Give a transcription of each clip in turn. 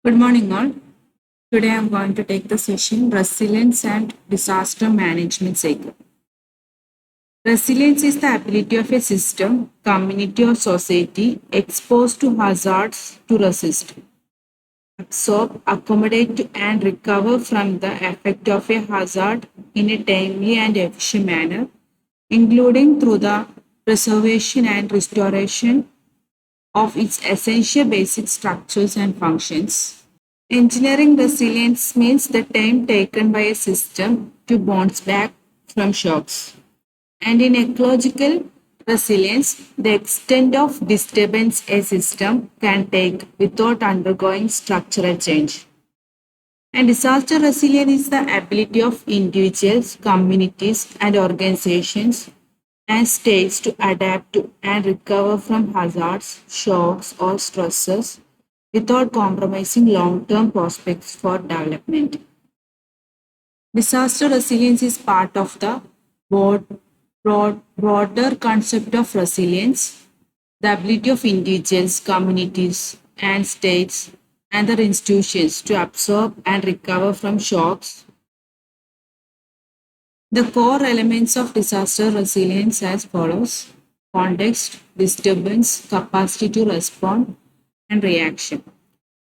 Good morning, all. Today I'm going to take the session Resilience and Disaster Management Cycle. Resilience is the ability of a system, community, or society exposed to hazards to resist, absorb, accommodate, and recover from the effect of a hazard in a timely and efficient manner, including through the preservation and restoration of its essential basic structures and functions. Engineering resilience means the time taken by a system to bounce back from shocks. And in ecological resilience, the extent of disturbance a system can take without undergoing structural change. And disaster resilience is the ability of individuals, communities, and organizations and states to adapt to and recover from hazards, shocks, or stresses without compromising long term prospects for development. Disaster resilience is part of the broader concept of resilience, the ability of individuals, communities, and states and their institutions to absorb and recover from shocks. The core elements of disaster resilience as follows: context, disturbance, capacity to respond, and reaction.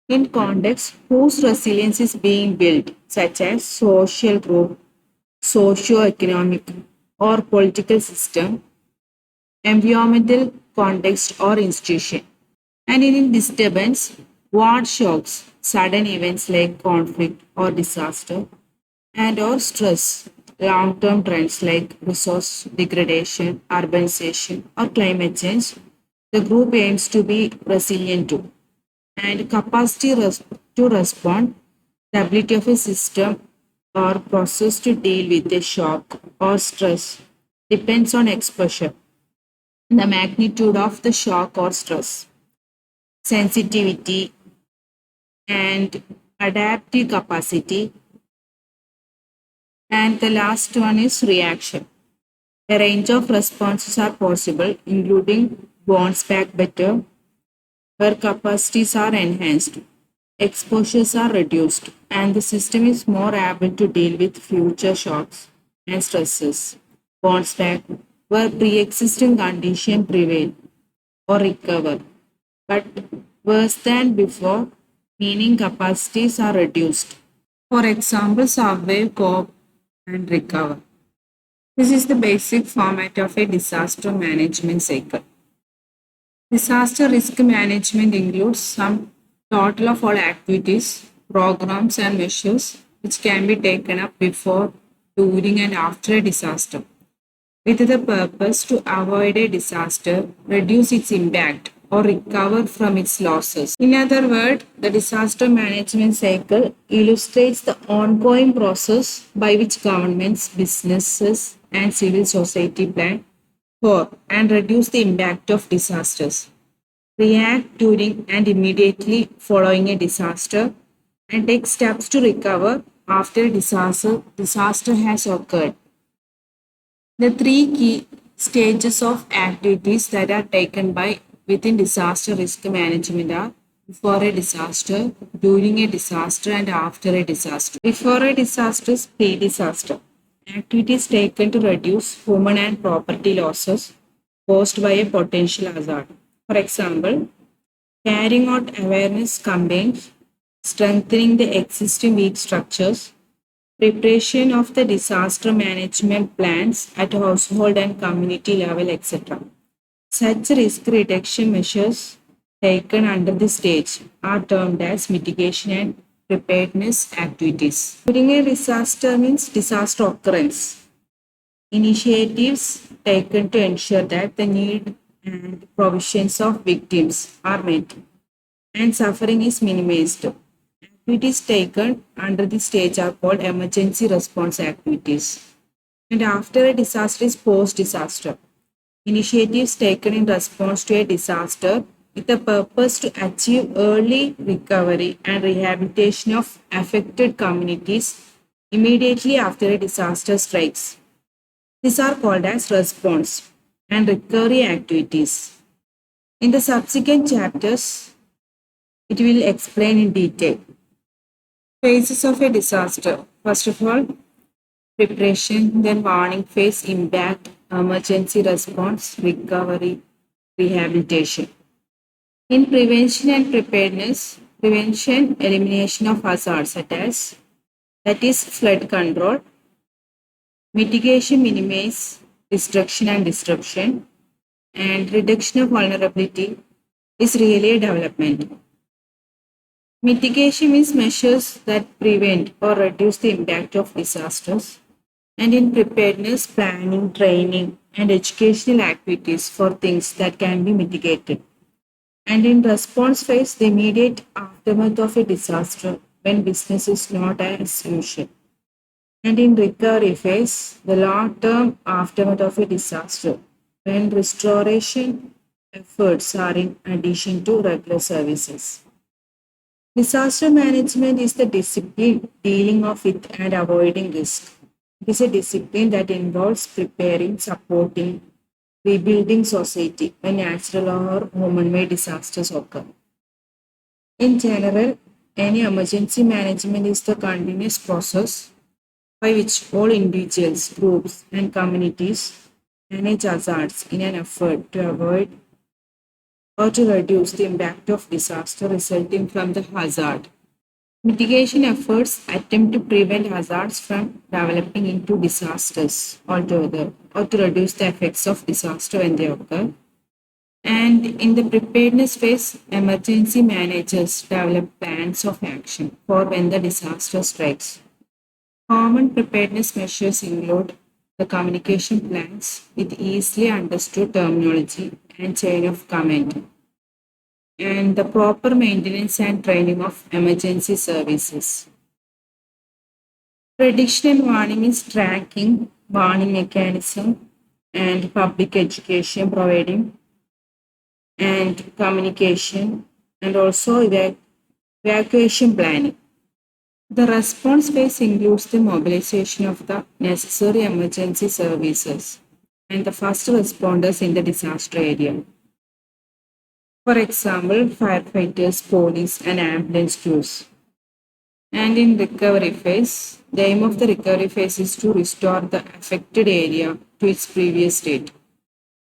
In context, whose resilience is being built, such as social group, socio-economic, or political system, environmental context, or institution. And in disturbance, what shocks, sudden events like conflict or disaster, and or stress, long-term trends like resource degradation, urbanization, or climate change, the group aims to be resilient to. And capacity to respond, the ability of a system or process to deal with a shock or stress depends on exposure, the magnitude of the shock or stress, sensitivity, and adaptive capacity. And the last one is reaction. A range of responses are possible, including bounce back better, where capacities are enhanced, exposures are reduced, and the system is more able to deal with future shocks and stresses. Bounce back, where pre-existing conditions prevail or recover, but worse than before, meaning capacities are reduced. For example, survive, cope, and recover. This is the basic format of a disaster management cycle. Disaster risk management includes some total of all activities, programs, and measures which can be taken up before, during, and after a disaster with the purpose to avoid a disaster, reduce its impact, or recover from its losses. In other words, the disaster management cycle illustrates the ongoing process by which governments, businesses, and civil society plan for and reduce the impact of disasters, react during and immediately following a disaster, and take steps to recover after a disaster has occurred. The three key stages of activities that are taken by within disaster risk management are before a disaster, during a disaster, and after a disaster. Before a disaster is pre-disaster. Activities taken to reduce human and property losses caused by a potential hazard. For example, carrying out awareness campaigns, strengthening the existing weak structures, preparation of the disaster management plans at household and community level, etc. Such risk reduction measures taken under this stage are termed as mitigation and preparedness activities. During a disaster means disaster occurrence. Initiatives taken to ensure that the need and provisions of victims are met and suffering is minimized. Activities taken under this stage are called emergency response activities. And after a disaster is post-disaster. Initiatives taken in response to a disaster with the purpose to achieve early recovery and rehabilitation of affected communities immediately after a disaster strikes. These are called as response and recovery activities. In the subsequent chapters, it will explain in detail. Phases of a disaster. First of all, preparation, then warning phase, impact, emergency response, recovery, rehabilitation. In prevention and preparedness, prevention, elimination of hazards such as that is flood control, mitigation, minimize destruction and disruption, and reduction of vulnerability is really a development. Mitigation means measures that prevent or reduce the impact of disasters, and in preparedness, planning, training, and educational activities for things that can be mitigated. And in response phase, the immediate aftermath of a disaster when business is not as usual. And in recovery phase, the long term aftermath of a disaster when restoration efforts are in addition to regular services. Disaster management is the discipline dealing of it and avoiding risk. It is a discipline that involves preparing, supporting, rebuilding society when natural or human-made disasters occur. In general, any emergency management is the continuous process by which all individuals, groups, and communities manage hazards in an effort to avoid or to reduce the impact of disaster resulting from the hazard. Mitigation efforts attempt to prevent hazards from developing into disasters altogether or to reduce the effects of disaster when they occur. And in the preparedness phase, emergency managers develop plans of action for when the disaster strikes. Common preparedness measures include the communication plans with easily understood terminology and chain of command, and the proper maintenance and training of emergency services. Prediction and warning is tracking, warning mechanism, and public education providing, and communication, and also evacuation planning. The response phase includes the mobilization of the necessary emergency services and the first responders in the disaster area. For example, firefighters, police, and ambulance crews. And in recovery phase, the aim of the recovery phase is to restore the affected area to its previous state.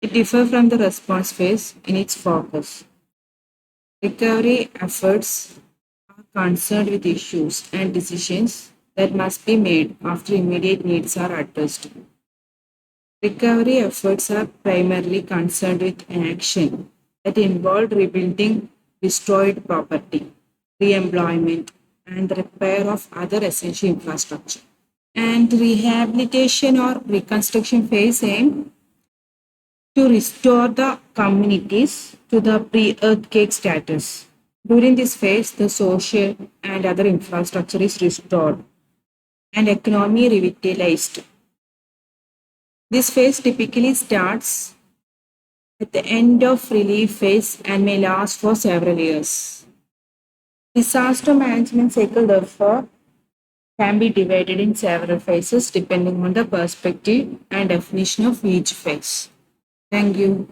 It differs from the response phase in its focus. Recovery efforts are concerned with issues and decisions that must be made after immediate needs are addressed. Recovery efforts are primarily concerned with action that involve rebuilding destroyed property, re-employment, and the repair of other essential infrastructure. And rehabilitation or reconstruction phase aim to restore the communities to the pre-earthquake status. During this phase, the social and other infrastructure is restored and economy revitalized. This phase typically starts at the end of relief phase and may last for several years. Disaster management cycle, therefore, can be divided in several phases depending on the perspective and definition of each phase. Thank you.